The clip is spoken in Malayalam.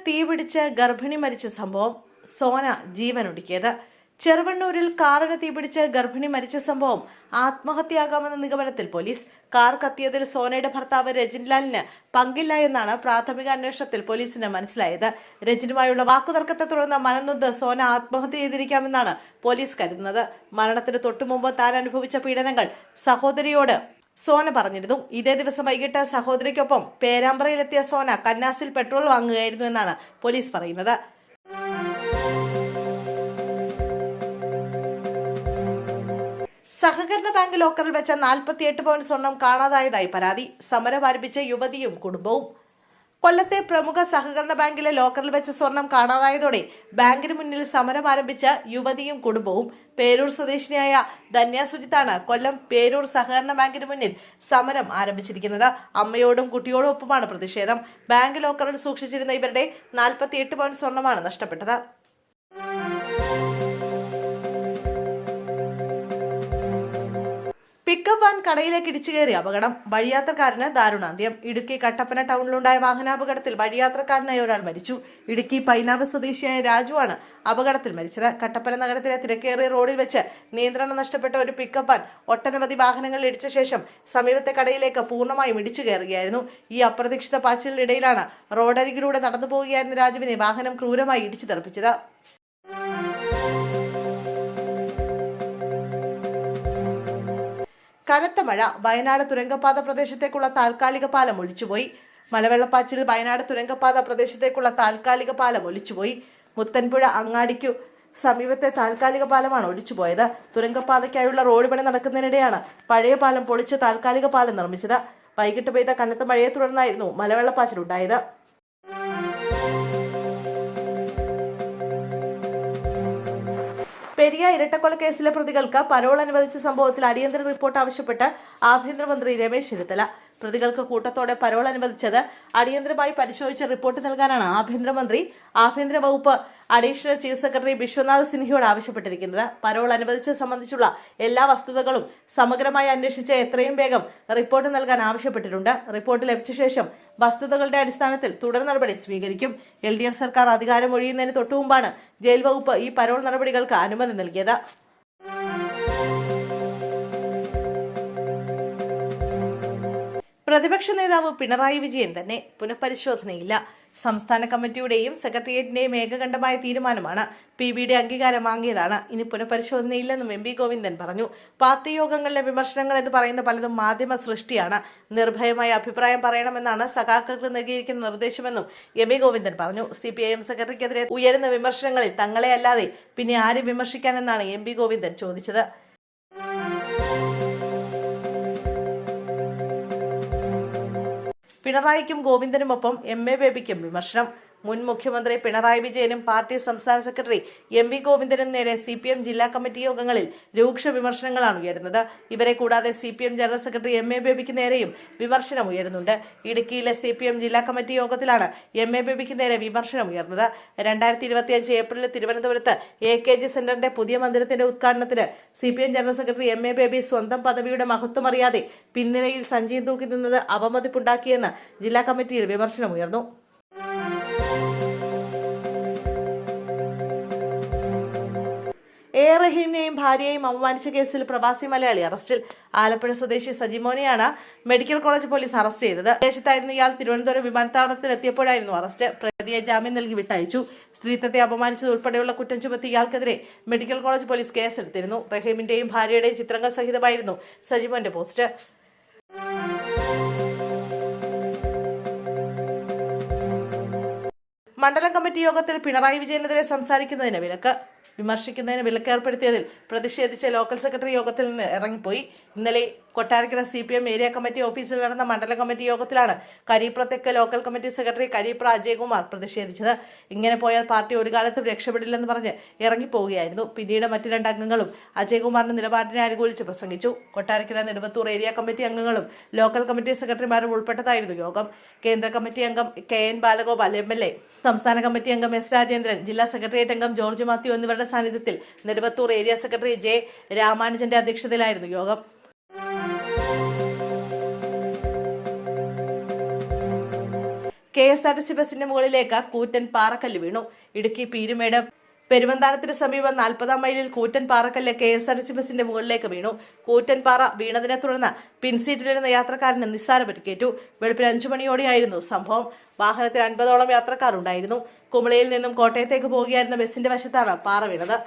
തീപിടിച്ച് ഗർഭിണി മരിച്ച സംഭവം സോന ജീവനൊടുക്കിയത്. ചെറുവണ്ണൂരിൽ കാറിന് തീപിടിച്ച് ഗർഭിണി മരിച്ച സംഭവം ആത്മഹത്യയാകാമെന്ന നിഗമനത്തിൽ പോലീസ്. കാർ കത്തിയതിൽ സോനയുടെ ഭർത്താവ് രജനിലാലിന് പങ്കില്ല എന്നാണ് പ്രാഥമിക അന്വേഷണത്തിൽ പോലീസിന് മനസ്സിലായത്. രജനുമായുള്ള വാക്കുതർക്കത്തെ തുടർന്ന് മനംനൊന്ത് സോന ആത്മഹത്യ ചെയ്തിരിക്കാമെന്നാണ് പോലീസ് കരുതുന്നത്. മരണത്തിന് തൊട്ടുമുമ്പ് താൻ അനുഭവിച്ച പീഡനങ്ങൾ സഹോദരിയോട് സോന പറഞ്ഞിരുന്നു. ഇതേ ദിവസം വൈകിട്ട് സഹോദരിക്കൊപ്പം പേരാമ്പ്രയിലെത്തിയ സോന കന്നാസിൽ പെട്രോൾ വാങ്ങുകയായിരുന്നു എന്നാണ് പോലീസ് പറയുന്നത്. സഹകരണ ബാങ്ക് ലോക്കറിൽ വെച്ച 48 പവൻ സ്വർണം കാണാതായതായി പരാതി. സമരം ആരംഭിച്ച യുവതിയും കുടുംബവും. കൊല്ലത്തെ പ്രമുഖ സഹകരണ ബാങ്കിലെ ലോക്കറിൽ വെച്ച സ്വർണം കാണാതായതോടെ ബാങ്കിന് മുന്നിൽ സമരം ആരംഭിച്ച യുവതിയും കുടുംബവും. പേരൂർ സ്വദേശിനിയായ ധന്യ സുജിത്താണ് കൊല്ലം പേരൂർ സഹകരണ ബാങ്കിന് മുന്നിൽ സമരം ആരംഭിച്ചിരിക്കുന്നത്. അമ്മയോടും കുട്ടിയോടും ഒപ്പമാണ് പ്രതിഷേധം. ബാങ്ക് ലോക്കറിൽ സൂക്ഷിച്ചിരുന്ന ഇവരുടെ 48 പവൻ സ്വർണമാണ് നഷ്ടപ്പെട്ടത്. പിക്കപ്പ് വാൻ കടയിലേക്ക് ഇടിച്ചു കയറി അപകടം. വഴിയാത്രക്കാരന് ദാരുണാന്ത്യം. ഇടുക്കി കട്ടപ്പന ടൗണിലുണ്ടായ വാഹനാപകടത്തിൽ വഴിയാത്രക്കാരനായ ഒരാൾ മരിച്ചു. ഇടുക്കി പൈനാവ് സ്വദേശിയായ രാജുവാണ് അപകടത്തിൽ മരിച്ചത്. കട്ടപ്പന നഗരത്തിലെ തിരക്കേറിയ റോഡിൽ വെച്ച് നിയന്ത്രണം നഷ്ടപ്പെട്ട ഒരു പിക്കപ്പ് വാൻ ഒട്ടനവധി വാഹനങ്ങൾ ഇടിച്ച ശേഷം സമീപത്തെ കടയിലേക്ക് പൂർണ്ണമായും ഇടിച്ചു കയറുകയായിരുന്നു. ഈ അപ്രതീക്ഷിത പാച്ചിലിനിടയിലാണ് റോഡരികിലൂടെ നടന്നു പോവുകയായിരുന്ന രാജുവിനെ വാഹനം ക്രൂരമായി ഇടിച്ചു തെറിപ്പിച്ചത്. കനത്ത മഴ. വയനാട് തുരങ്കപാത പ്രദേശത്തേക്കുള്ള താൽക്കാലിക പാലം ഒലിച്ചുപോയി. മലവെള്ളപ്പാച്ചിലിൽ വയനാട് തുരങ്കപാത പ്രദേശത്തേക്കുള്ള താൽക്കാലിക പാലം ഒലിച്ചുപോയി. മുത്തൻപുഴ അങ്ങാടിക്കു സമീപത്തെ താൽക്കാലിക പാലമാണ് ഒലിച്ചുപോയത്. തുരങ്കപാതയ്ക്കായുള്ള റോഡ് പണി നടക്കുന്നതിനിടെയാണ് പഴയ പാലം പൊളിച്ച് താൽക്കാലിക പാലം നിർമ്മിച്ചത്. വൈകിട്ട് പെയ്ത കനത്ത മഴയെ തുടർന്നായിരുന്നു മലവെള്ളപ്പാച്ചിലുണ്ടായത്. പെരിയ ഇരട്ടക്കൊലക്കേസിലെ പ്രതികൾക്ക് പരോൾ അനുവദിച്ച സംഭവത്തിൽ അടിയന്തര റിപ്പോർട്ട് ആവശ്യപ്പെട്ട് ആഭ്യന്തരമന്ത്രി രമേശ് ചെന്നിത്തല. പ്രതികൾക്ക് കൂട്ടത്തോടെ പരോൾ അനുവദിച്ചത് അടിയന്തരമായി പരിശോധിച്ച് റിപ്പോർട്ട് നൽകാനാണ് ആഭ്യന്തര വകുപ്പ് അഡീഷണൽ ചീഫ് സെക്രട്ടറി വിശ്വനാഥ് സിൻഹയോട് ആവശ്യപ്പെട്ടിരിക്കുന്നത്. പരോൾ അനുവദിച്ചത് സംബന്ധിച്ചുള്ള എല്ലാ വസ്തുതകളും സമഗ്രമായി അന്വേഷിച്ച് എത്രയും വേഗം റിപ്പോർട്ട് നൽകാൻ ആവശ്യപ്പെട്ടിട്ടുണ്ട്. റിപ്പോർട്ട് ലഭിച്ച ശേഷം വസ്തുതകളുടെ അടിസ്ഥാനത്തിൽ തുടർ നടപടി സ്വീകരിക്കും. LDF സർക്കാർ അധികാരം ഒഴിയുന്നതിന് തൊട്ടുമുമ്പാണ് ജയിൽ വകുപ്പ് ഈ പരോൾ നടപടികൾക്ക് അനുമതി നൽകിയത്. പ്രതിപക്ഷ നേതാവ് പിണറായി വിജയൻ തന്നെ പുനഃപരിശോധനയില്ല. സംസ്ഥാന കമ്മിറ്റിയുടെയും സെക്രട്ടേറിയറ്റിന്റെയും ഏകകണ്ഠമായ തീരുമാനമാണ്. PBയുടെ അംഗീകാരം വാങ്ങിയതാണ്. ഇനി പുനഃപരിശോധനയില്ലെന്നും MP ഗോവിന്ദൻ പറഞ്ഞു. പാർട്ടി യോഗങ്ങളിലെ വിമർശനങ്ങൾ എന്ന് പറയുന്ന പലതും മാധ്യമ സൃഷ്ടിയാണ്. നിർഭയമായ അഭിപ്രായം പറയണമെന്നാണ് സഖാക്കൾക്ക് നൽകിയിരിക്കുന്ന നിർദ്ദേശമെന്നും MP ഗോവിന്ദൻ പറഞ്ഞു. CPIM സെക്രട്ടറിക്കെതിരെ ഉയരുന്ന വിമർശനങ്ങളിൽ തങ്ങളെ അല്ലാതെ പിന്നെ ആരെ വിമർശിക്കാനെന്നാണ് MP ഗോവിന്ദൻ ചോദിച്ചത്. പിണറായിക്കും ഗോവിന്ദനുമൊപ്പം MA ബേബിക്കും വിമർശനം. മുൻ മുഖ്യമന്ത്രി പിണറായി വിജയനും പാർട്ടി സംസ്ഥാന സെക്രട്ടറി MP ഗോവിന്ദനും നേരെ CPM ജില്ലാ കമ്മിറ്റി യോഗങ്ങളിൽ രൂക്ഷ വിമർശനങ്ങളാണ് ഉയരുന്നത്. ഇവരെ കൂടാതെ CPM ജനറൽ സെക്രട്ടറി MA ബേബിക്ക് നേരെയും വിമർശനം ഉയരുന്നുണ്ട്. ഇടുക്കിയിലെ CPM ജില്ലാ കമ്മിറ്റി യോഗത്തിലാണ് MA ബേബിക്ക് നേരെ വിമർശനം ഉയർന്നത്. 2025 ഏപ്രിലിൽ തിരുവനന്തപുരത്ത് AKG സെന്ററിന്റെ പുതിയ മന്ദിരത്തിന്റെ ഉദ്ഘാടനത്തിന് CPM general secretary MA baby സ്വന്തം പദവിയുടെ മഹത്വം അറിയാതെ പിന്നിലയിൽ സഞ്ചിയും തൂക്കി നിന്നത് അപമതിപ്പുണ്ടാക്കിയെന്ന് ജില്ലാ കമ്മിറ്റിയിൽ വിമർശനം ഉയർന്നു. റഹീമിനെയും ഭാര്യയെയും അപമാനിച്ച കേസിൽ പ്രവാസി മലയാളി അറസ്റ്റിൽ. ആലപ്പുഴ സ്വദേശി സജിമോനെയാണ് മെഡിക്കൽ കോളേജ് പോലീസ് അറസ്റ്റ് ചെയ്തത്. വിദേശത്തായിരുന്ന ഇയാൾ തിരുവനന്തപുരം വിമാനത്താവളത്തിൽ എത്തിയപ്പോഴായിരുന്നു അറസ്റ്റ്. പ്രതിയെ ജാമ്യം നൽകി വിട്ടയച്ചു. സ്ത്രീത്വത്തെ അപമാനിച്ചത് ഉൾപ്പെടെയുള്ള കുറ്റം ചുമത്തി ഇയാൾക്കെതിരെ മെഡിക്കൽ കോളേജ് പോലീസ് കേസെടുത്തിരുന്നു. റഹീമിന്റെയും ഭാര്യയുടെയും ചിത്രങ്ങൾ സഹിതമായിരുന്നു സജിമോന്റെ പോസ്റ്റ്. മണ്ഡലം കമ്മിറ്റി യോഗത്തിൽ പിണറായി വിജയനെതിരെ സംസാരിക്കുന്നതിന് വിലക്ക്. വിമർശിക്കുന്നതിന് വിലക്ക് ഏർപ്പെടുത്തിയതിൽ പ്രതിഷേധിച്ച ലോക്കൽ സെക്രട്ടറി യോഗത്തിൽ നിന്ന് ഇറങ്ങിപ്പോയി. ഇന്നലെ കൊട്ടാരക്കര CPM ഏരിയ കമ്മിറ്റി ഓഫീസിൽ നടന്ന മണ്ഡലം കമ്മിറ്റി യോഗത്തിലാണ് കരീപ്ര തെക്ക് local committee secretary Karipra Ajaykumar പ്രതിഷേധിച്ചത്. ഇങ്ങനെ പോയാൽ പാർട്ടി ഒരു കാലത്തും രക്ഷപ്പെടില്ലെന്ന് പറഞ്ഞ് ഇറങ്ങിപ്പോവുകയായിരുന്നു. പിന്നീട് മറ്റ് 2 അംഗങ്ങളും അജയ്കുമാറിന്റെ നിലപാടിനെ അനുകൂലിച്ച് പ്രസംഗിച്ചു. കൊട്ടാരക്കര നെടുമ്പത്തൂർ ഏരിയ കമ്മിറ്റി അംഗങ്ങളും ലോക്കൽ കമ്മിറ്റി സെക്രട്ടറിമാരും ഉൾപ്പെട്ടതായിരുന്നു യോഗം. കേന്ദ്ര കമ്മിറ്റി അംഗം KN ബാലഗോപാൽ MLA, സംസ്ഥാന കമ്മിറ്റി അംഗം S രാജേന്ദ്രൻ, ജില്ലാ സെക്രട്ടേറിയറ്റ് അംഗം ജോർജ് മാത്യു എന്നിവരുടെ സാന്നിധ്യത്തിൽ നെടുമ്പത്തൂർ ഏരിയ സെക്രട്ടറി J രാമാനുജന്റെ അധ്യക്ഷതയിലായിരുന്നു യോഗം. KSRTC ബസിന്റെ മുകളിലേക്ക് കൂറ്റൻ പാറക്കല്ല് വീണു. ഇടുക്കി പീരുമേട് പെരുവന്താനത്തിന് സമീപം 40-ാം മൈലിൽ കൂറ്റൻ പാറക്കല്ല് KSRTC ബസിന്റെ മുകളിലേക്ക് വീണു. കൂറ്റൻ പാറ വീണതിനെ തുടർന്ന് പിൻസീറ്റിലിരുന്ന യാത്രക്കാരന് നിസ്സാര പരിക്കേറ്റു. വെളുപ്പിന് 5 മണിയോടെയായിരുന്നു സംഭവം. വാഹനത്തിൽ 50ഓളം യാത്രക്കാർ ഉണ്ടായിരുന്നു. കുമളിയിൽ നിന്നും കോട്ടയത്തേക്ക് പോവുകയായിരുന്ന ബസിന്റെ വശത്താണ് പാറ വീണത്.